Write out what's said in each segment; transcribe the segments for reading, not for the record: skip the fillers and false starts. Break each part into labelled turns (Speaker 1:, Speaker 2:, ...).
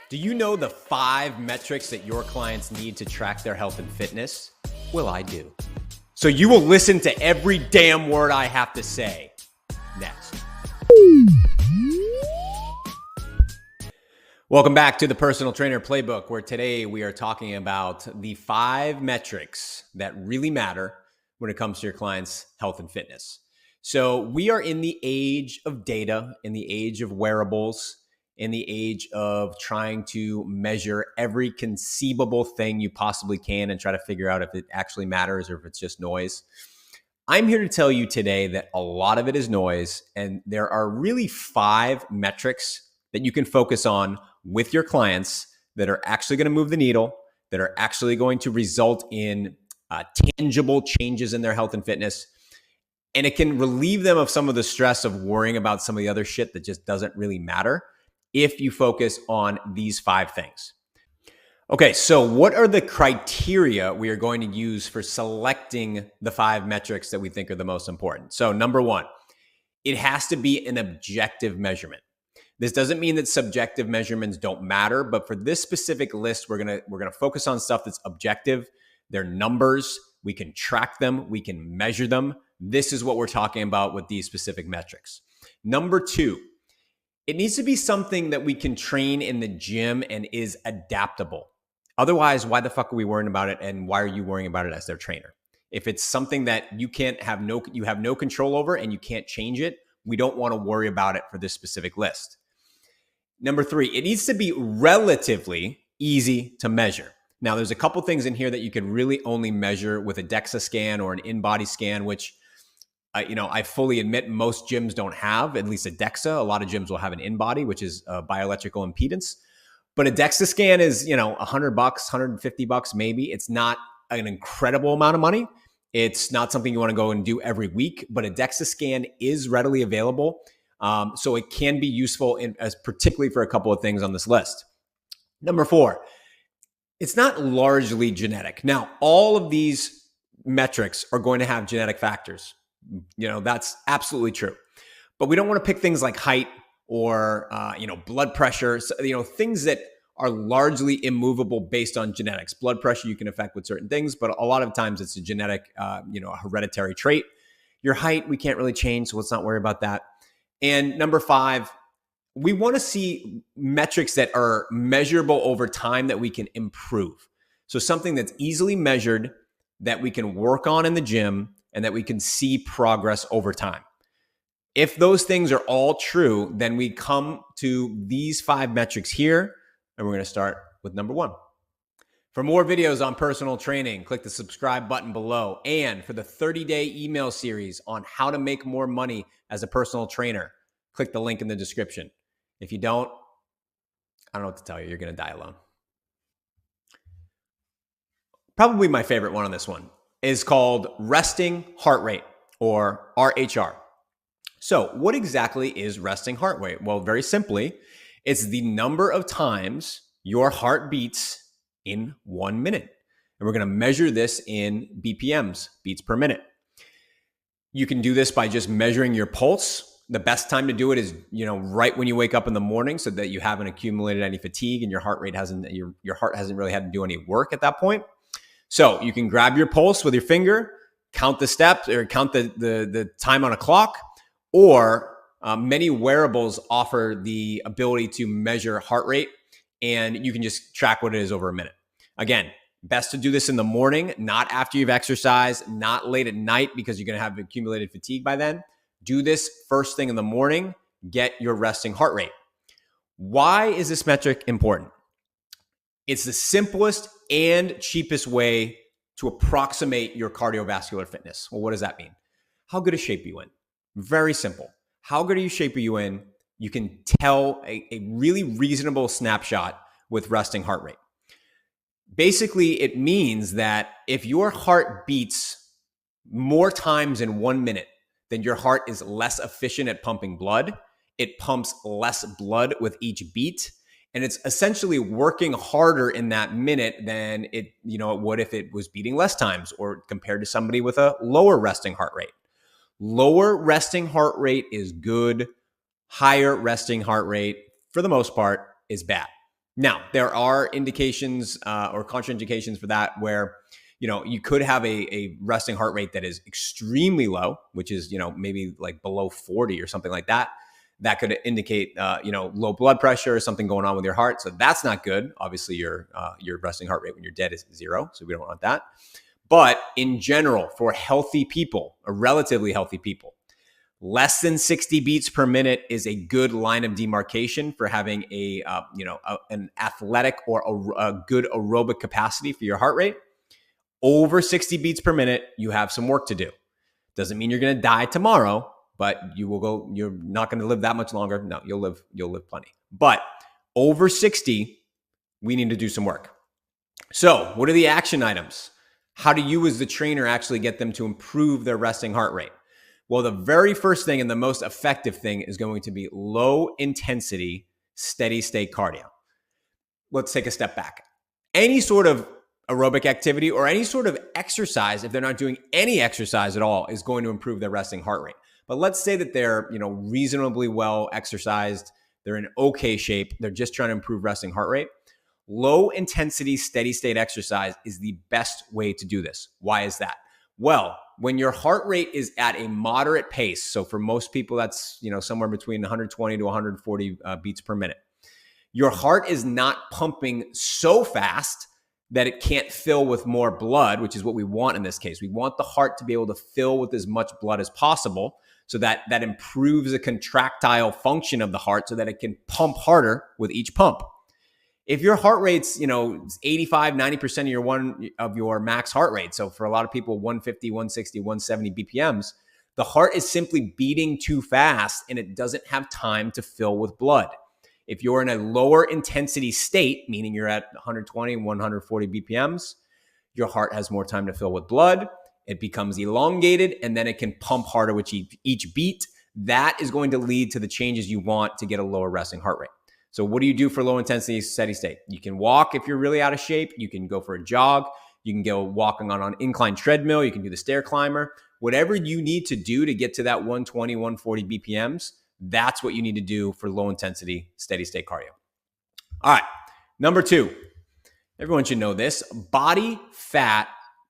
Speaker 1: Do you know the 5 metrics that your clients need to track their health and fitness? Well, I do. So you will listen to every damn word I have to say next. Welcome back to the Personal Trainer Playbook, where today we are talking about the 5 metrics that really matter when it comes to your clients' health and fitness. So we are in the age of data, in the age of wearables, in the age of trying to measure every conceivable thing you possibly can and try to figure out if it actually matters or if it's just noise. I'm here to tell you today that a lot of it is noise, and there are really 5 metrics that you can focus on with your clients that are actually going to move the needle, that are actually going to result in tangible changes in their health and fitness. And it can relieve them of some of the stress of worrying about some of the other shit that just doesn't really matter if you focus on these 5 things. Okay, so what are the criteria we are going to use for selecting the 5 metrics that we think are the most important? So number 1, it has to be an objective measurement. This doesn't mean that subjective measurements don't matter, but for this specific list, we're gonna focus on stuff that's objective. They're numbers. We can track them. We can measure them. This is what we're talking about with these specific metrics. Number 2, it needs to be something that we can train in the gym and is adaptable. Otherwise, why the fuck are we worrying about it, and why are you worrying about it as their trainer? If it's something that you have no control over and you can't change it, we don't want to worry about it for this specific list. Number 3, it needs to be relatively easy to measure. Now, there's a couple things in here that you can really only measure with a DEXA scan or an in-body scan, which I fully admit most gyms don't have, at least a DEXA. A lot of gyms will have an in-body, which is a bioelectrical impedance. But a DEXA scan is, $100, $150 maybe. It's not an incredible amount of money. It's not something you want to go and do every week, but a DEXA scan is readily available. So it can be useful as particularly for a couple of things on this list. Number 4, it's not largely genetic. Now, all of these metrics are going to have genetic factors. That's absolutely true. But we don't want to pick things like height or, blood pressure, things that are largely immovable based on genetics. Blood pressure you can affect with certain things, but a lot of times it's a genetic, a hereditary trait. Your height, we can't really change, so let's not worry about that. And number 5, we want to see metrics that are measurable over time that we can improve. So something that's easily measured, that we can work on in the gym, and that we can see progress over time. If those things are all true, then we come to these 5 metrics here, and we're going to start with number 1. For more videos on personal training, click the subscribe button below. And for the 30-day email series on how to make more money as a personal trainer, click the link in the description. If you don't, I don't know what to tell you. You're going to die alone. Probably my favorite one on this one is called resting heart rate, or RHR. So what exactly is resting heart rate? Well, very simply, it's the number of times your heart beats in 1 minute. And we're going to measure this in BPMs, beats per minute. You can do this by just measuring your pulse. The best time to do it is, right when you wake up in the morning, so that you haven't accumulated any fatigue and your heart hasn't really had to do any work at that point. So you can grab your pulse with your finger, count the steps or count the time on a clock, or many wearables offer the ability to measure heart rate, and you can just track what it is over a minute. Again, best to do this in the morning, not after you've exercised, not late at night because you're going to have accumulated fatigue by then. Do this first thing in the morning, get your resting heart rate. Why is this metric important? It's the simplest and cheapest way to approximate your cardiovascular fitness. Well, what does that mean? How good a shape are you in? Very simple. How good a shape are you in? You can tell a really reasonable snapshot with resting heart rate. Basically, it means that if your heart beats more times in 1 minute, then your heart is less efficient at pumping blood. It pumps less blood with each beat. And it's essentially working harder in that minute than it would if it was beating less times, or compared to somebody with a lower resting heart rate. Lower resting heart rate is good. Higher resting heart rate, for the most part, is bad. Now, there are indications or contraindications for that where, you could have a resting heart rate that is extremely low, which is, maybe like below 40 or something like that. That could indicate, low blood pressure or something going on with your heart. So that's not good. Obviously, your resting heart rate when you're dead is 0. So we don't want that. But in general, for healthy people, or relatively healthy people, less than 60 beats per minute is a good line of demarcation for having an athletic or a good aerobic capacity for your heart rate. Over 60 beats per minute, you have some work to do. Doesn't mean you're going to die tomorrow, but you're not going to live that much longer. No, you'll live plenty. But over 60, we need to do some work. So, what are the action items? How do you as the trainer actually get them to improve their resting heart rate? Well, the very first thing and the most effective thing is going to be low intensity, steady state cardio. Let's take a step back. Any sort of aerobic activity or any sort of exercise, if they're not doing any exercise at all, is going to improve their resting heart rate. But let's say that they're, reasonably well exercised, they're in okay shape, they're just trying to improve resting heart rate. Low intensity, steady state exercise is the best way to do this. Why is that? Well, when your heart rate is at a moderate pace, so for most people, that's, somewhere between 120 to 140 beats per minute. Your heart is not pumping so fast that it can't fill with more blood, which is what we want in this case. We want the heart to be able to fill with as much blood as possible so that improves the contractile function of the heart so that it can pump harder with each pump. If your heart rate's, 85, 90% of your max heart rate, so for a lot of people, 150, 160, 170 BPMs, the heart is simply beating too fast and it doesn't have time to fill with blood. If you're in a lower intensity state, meaning you're at 120, 140 BPMs, your heart has more time to fill with blood. It becomes elongated and then it can pump harder with each beat. That is going to lead to the changes you want to get a lower resting heart rate. So what do you do for low intensity, steady state? You can walk if you're really out of shape. You can go for a jog. You can go walking on an incline treadmill. You can do the stair climber. Whatever you need to do to get to that 120, 140 BPMs, that's what you need to do for low intensity, steady state cardio. All right, number 2. Everyone should know this. Body fat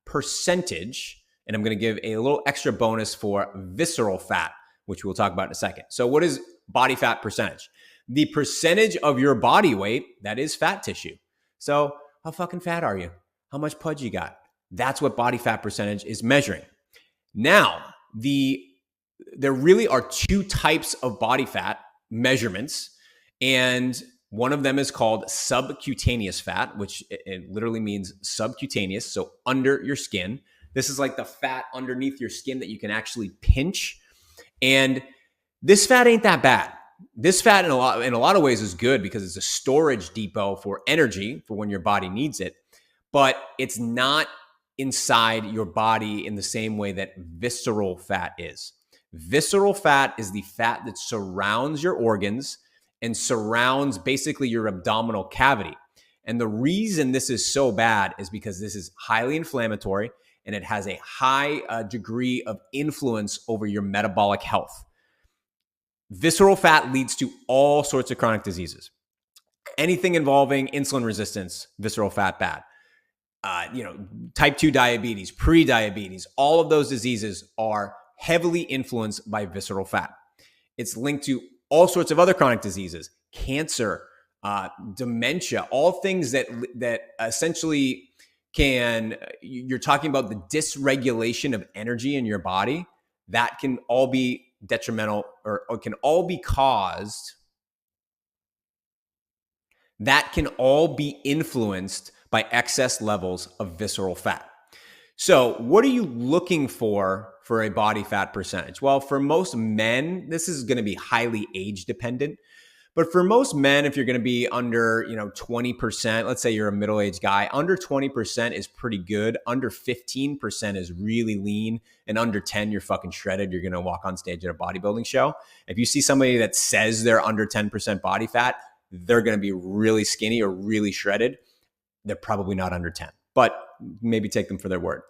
Speaker 1: percentage, and I'm going to give a little extra bonus for visceral fat, which we'll talk about in a second. So what is body fat percentage? The percentage of your body weight that is fat tissue. So how fucking fat are you? How much pudge you got? That's what body fat percentage is measuring. Now, there really are 2 types of body fat measurements, and one of them is called subcutaneous fat, which it literally means subcutaneous, so under your skin. This is like the fat underneath your skin that you can actually pinch. And this fat ain't that bad. This fat in a lot of ways is good because it's a storage depot for energy for when your body needs it, but it's not inside your body in the same way that visceral fat is. Visceral fat is the fat that surrounds your organs and surrounds basically your abdominal cavity. And the reason this is so bad is because this is highly inflammatory and it has a high degree of influence over your metabolic health. Visceral fat leads to all sorts of chronic diseases. Anything involving insulin resistance, visceral fat bad. Type 2 diabetes, pre-diabetes, all of those diseases are heavily influenced by visceral fat. It's linked to all sorts of other chronic diseases, cancer, dementia, all things that essentially you're talking about the dysregulation of energy in your body. That can all be detrimental or can all be caused. That can all be influenced by excess levels of visceral fat. So what are you looking for a body fat percentage? Well, for most men, this is going to be highly age dependent. But for most men, if you're going to be under, 20%, let's say you're a middle-aged guy, under 20% is pretty good. Under 15% is really lean. And under 10, you're fucking shredded. You're going to walk on stage at a bodybuilding show. If you see somebody that says they're under 10% body fat, they're going to be really skinny or really shredded. They're probably not under 10, but maybe take them for their word.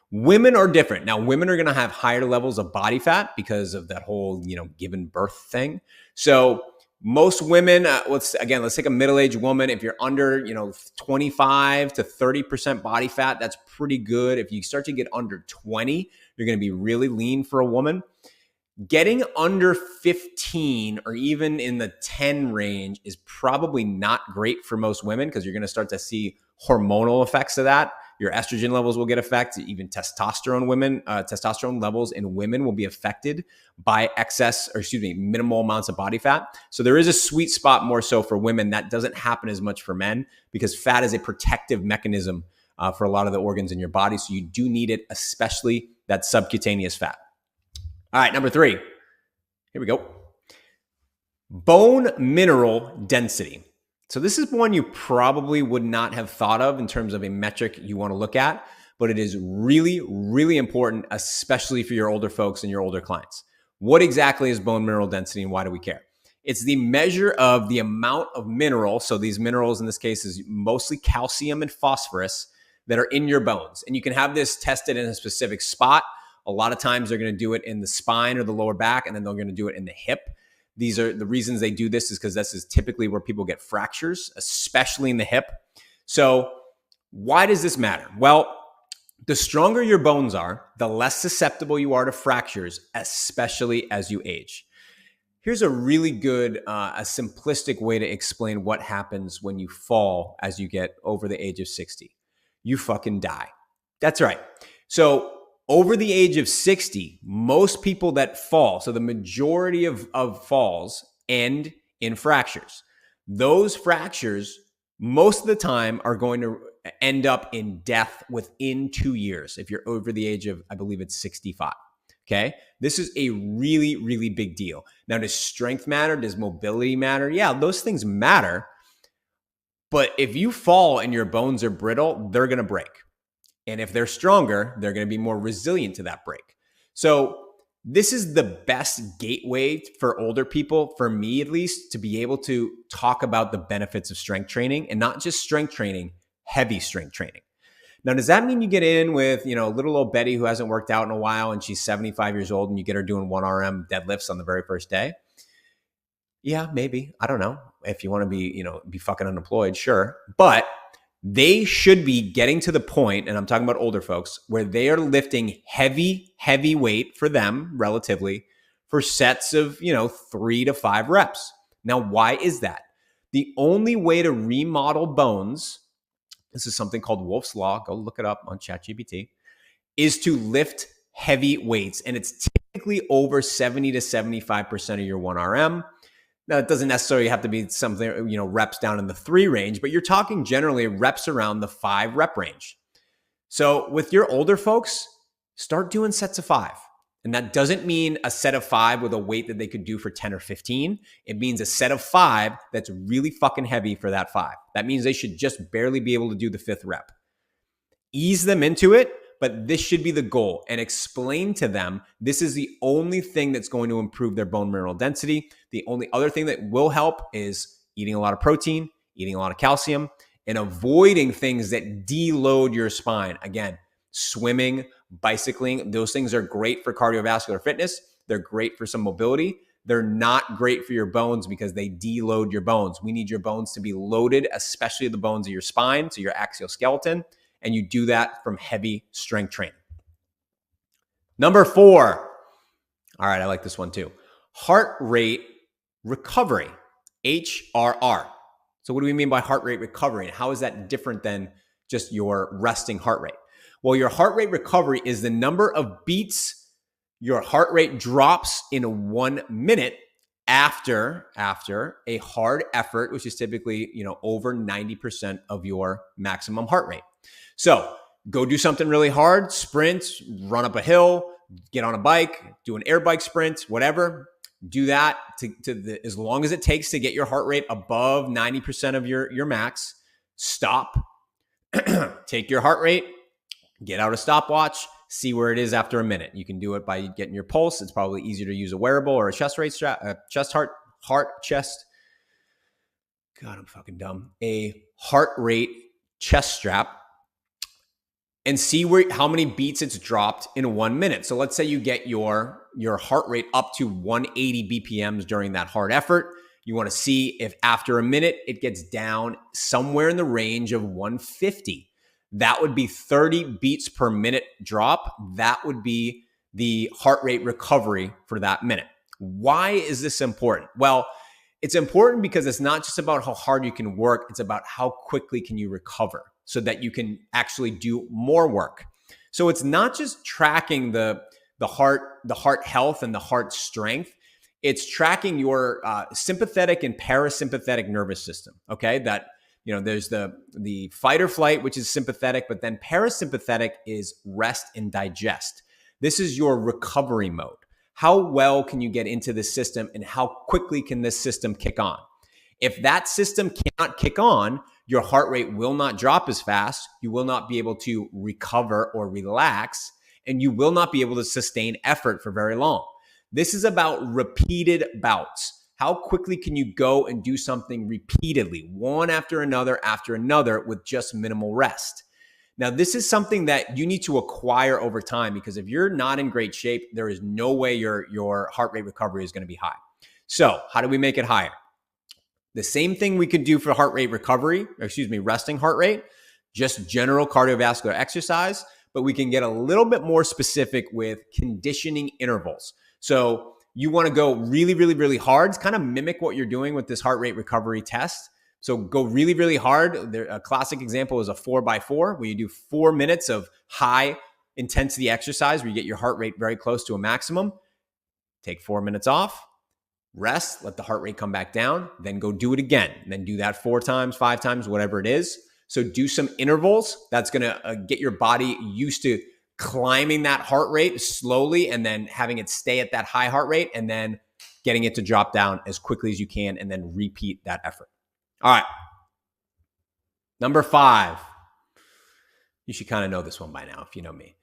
Speaker 1: Women are different. Now, women are going to have higher levels of body fat because of that whole, given birth thing. So Most women, let's take a middle-aged woman. If you're under, 25 to 30% body fat, that's pretty good. If you start to get under 20, you're going to be really lean for a woman. Getting under 15 or even in the 10 range is probably not great for most women because you're going to start to see hormonal effects of that. Your estrogen levels will get affected. Even testosterone levels in women will be affected by minimal amounts of body fat. So there is a sweet spot more so for women. That doesn't happen as much for men because fat is a protective mechanism for a lot of the organs in your body. So you do need it, especially that subcutaneous fat. All right, number 3. Here we go. Bone mineral density. So this is one you probably would not have thought of in terms of a metric you want to look at, but it is really, really important, especially for your older folks and your older clients. What exactly is bone mineral density and why do we care? It's the measure of the amount of mineral. So these minerals in this case is mostly calcium and phosphorus that are in your bones. And you can have this tested in a specific spot. A lot of times they're going to do it in the spine or the lower back, and then they're going to do it in the hip. These are the reasons they do this is because this is typically where people get fractures, especially in the hip. So why does this matter? Well, the stronger your bones are, the less susceptible you are to fractures, especially as you age. Here's a really good, a simplistic way to explain what happens when you fall as you get over the age of 60. You fucking die. That's right. So over the age of 60, most people that fall, so the majority of falls end in fractures. Those fractures, most of the time, are going to end up in death within 2 years if you're over the age of, I believe it's 65. Okay? This is a really, really big deal. Now, does strength matter? Does mobility matter? Yeah, those things matter. But if you fall and your bones are brittle, they're going to break. And if they're stronger, they're going to be more resilient to that break. So this is the best gateway for older people, for me at least, to be able to talk about the benefits of strength training, and not just strength training, heavy strength training. Now, does that mean you get in with, little old Betty who hasn't worked out in a while and she's 75 years old and you get her doing 1RM deadlifts on the very first day? Yeah, maybe. I don't know. If you want to be fucking unemployed, sure. But they should be getting to the point, and I'm talking about older folks, where they are lifting heavy weight for them, relatively, for sets of, 3 to 5 reps. Now, why is that? The only way to remodel bones, this is something called Wolf's Law, go look it up on ChatGPT, is to lift heavy weights. And it's typically over 70 to 75% of your 1RM. Now, it doesn't necessarily have to be something, reps down in the 3 range, but you're talking generally reps around the 5 rep range. So with your older folks, start doing sets of 5. And that doesn't mean a set of 5 with a weight that they could do for 10 or 15. It means a set of 5 that's really fucking heavy for that 5. That means they should just barely be able to do the 5th rep. Ease them into it, but this should be the goal, and explain to them this is the only thing that's going to improve their bone mineral density. The only other thing that will help is eating a lot of protein, eating a lot of calcium, and avoiding things that deload your spine. Again, swimming, bicycling, those things are great for cardiovascular fitness. They're great for some mobility. They're not great for your bones because they deload your bones. We need your bones to be loaded, especially the bones of your spine, so your axial skeleton. And you do that from heavy strength training. Number 4. All right, I like this one too. Heart rate recovery, HRR. So what do we mean by heart rate recovery? And how is that different than just your resting heart rate? Well, your heart rate recovery is the number of beats your heart rate drops in 1 minute after a hard effort, which is typically, over 90% of your maximum heart rate. So go do something really hard, sprint, run up a hill, get on a bike, do an air bike sprint, whatever. Do that as long as it takes to get your heart rate above 90% of your max. Stop, take your heart rate, get out a stopwatch, see where it is after a minute. You can do it by getting your pulse. It's probably easier to use a wearable or a chest rate strap, chest. God, I'm fucking dumb. A heart rate chest strap. And see how many beats it's dropped in 1 minute. So let's say you get your heart rate up to 180 BPMs during that hard effort. You want to see if after a minute it gets down somewhere in the range of 150. That would be 30 beats per minute drop. That would be the heart rate recovery for that minute. Why is this important? Well, it's important because it's not just about how hard you can work, it's about how quickly can you recover so that you can actually do more work. So it's not just tracking the heart health and the heart strength. It's tracking your sympathetic and parasympathetic nervous system. Okay, that there's the fight or flight, which is sympathetic, but then parasympathetic is rest and digest. This is your recovery mode. How well can you get into the system and how quickly can this system kick on? If that system cannot kick on, your heart rate will not drop as fast. You will not be able to recover or relax, and you will not be able to sustain effort for very long. This is about repeated bouts. How quickly can you go and do something repeatedly, one after another with just minimal rest? Now, this is something that you need to acquire over time, because if you're not in great shape, there is no way your heart rate recovery is going to be high. So how do we make it higher? The same thing we could do for heart rate recovery, resting heart rate, just general cardiovascular exercise, but we can get a little bit more specific with conditioning intervals. So you want to go really, really, really hard, kind of mimic what you're doing with this heart rate recovery test. So go really, really hard. A classic example is a 4x4, where you do 4 minutes of high intensity exercise where you get your heart rate very close to a maximum. Take 4 minutes off, rest, let the heart rate come back down, then go do it again. And then do that 4 times, 5 times, whatever it is. So do some intervals. That's going to get your body used to climbing that heart rate slowly and then having it stay at that high heart rate and then getting it to drop down as quickly as you can and then repeat that effort. All right. Number 5. You should kind of know this one by now if you know me.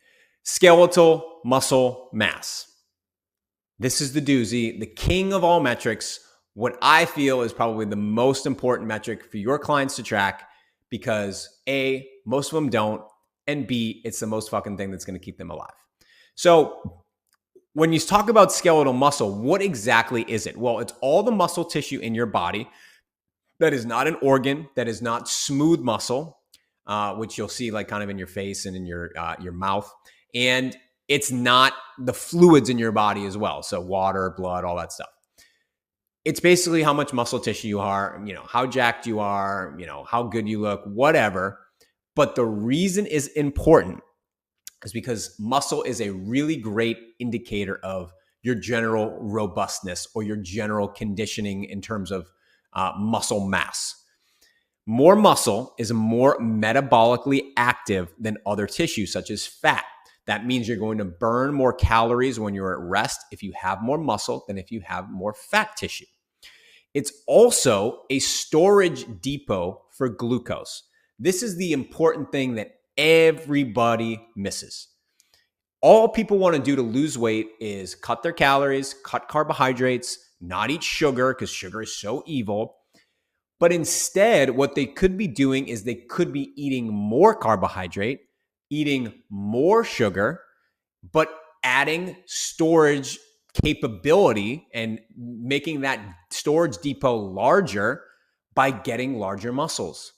Speaker 1: Skeletal muscle mass. This is the doozy, the king of all metrics. What I feel is probably the most important metric for your clients to track, because A, most of them don't, and B, it's the most fucking thing that's going to keep them alive. So when you talk about skeletal muscle, what exactly is it? Well, it's all the muscle tissue in your body that is not an organ, that is not smooth muscle, which you'll see like kind of in your face and in your mouth. And it's not the fluids in your body as well. So water, blood, all that stuff. It's basically how much muscle tissue you are, how jacked you are, how good you look, whatever. But the reason is important is because muscle is a really great indicator of your general robustness or your general conditioning in terms of muscle mass. More muscle is more metabolically active than other tissues, such as fat. That means you're going to burn more calories when you're at rest if you have more muscle than if you have more fat tissue. It's also a storage depot for glucose. This is the important thing that everybody misses. All people want to do to lose weight is cut their calories, cut carbohydrates, not eat sugar because sugar is so evil. But instead, what they could be doing is they could be eating more carbohydrate, eating more sugar, but adding storage capability and making that storage depot larger by getting larger muscles.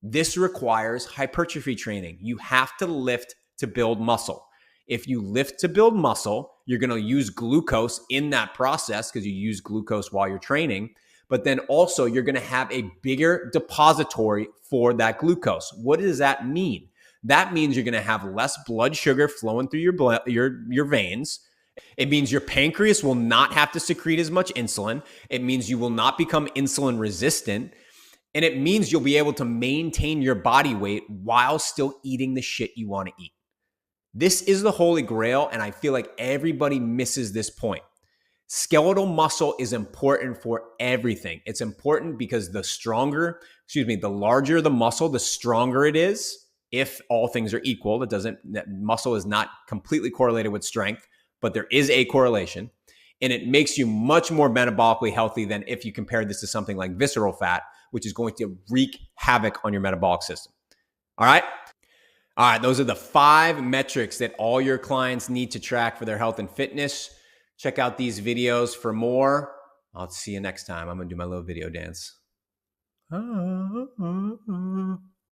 Speaker 1: This requires hypertrophy training. You have to lift to build muscle. If you lift to build muscle, you're going to use glucose in that process because you use glucose while you're training. But then also you're going to have a bigger depository for that glucose. What does that mean? That means you're going to have less blood sugar flowing through your veins. It means your pancreas will not have to secrete as much insulin. It means you will not become insulin resistant. And it means you'll be able to maintain your body weight while still eating the shit you want to eat. This is the holy grail, and I feel like everybody misses this point. Skeletal muscle is important for everything. It's important because the larger the muscle, the stronger it is. If all things are equal, that muscle is not completely correlated with strength, but there is a correlation. And it makes you much more metabolically healthy than if you compare this to something like visceral fat, which is going to wreak havoc on your metabolic system. All right. Those are the 5 metrics that all your clients need to track for their health and fitness. Check out these videos for more. I'll see you next time. I'm going to do my little video dance.